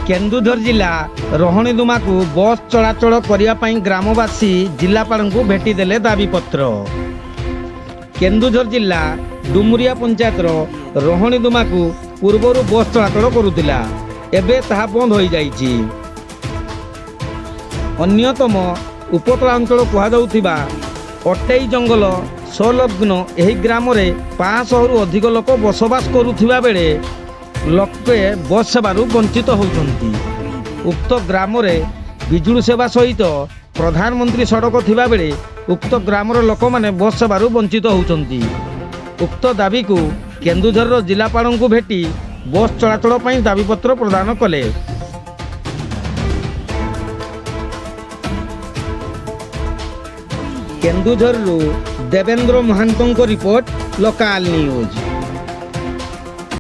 केन्दुझर जिला रोहणीदुमा को बस चलाचल करने ग्रामवासी जिलापाल को भेटिदेले दाबीपत्र। केन्दुझर जिला डुमुरिया पंचायत रोहणीदुमा को पूर्वर बस चलाचल करुला एबे ताहा बंद हो जाइछि। अन्यतम उपतलांचल कहुवा अटेई जंगल संलग्न एही ग्राम रे 500 रु अधिक लोक बसवास करुथिबा बेले लोके बस सेवारू वंचित होउछन्ति। उक्त ग्राम रे बिजुली सेवा सहित प्रधानमंत्री सड़क थिबा बेले उक्त ग्रामर लोक माने बस सेवारू वंचित होउछन्ति। उक्त दाबी को केन्दुझर जिलापाल को भेटी बस चलाचल पई दाबीपत्र प्रदान कले। Keonjhar Devendra Mahanta report local news.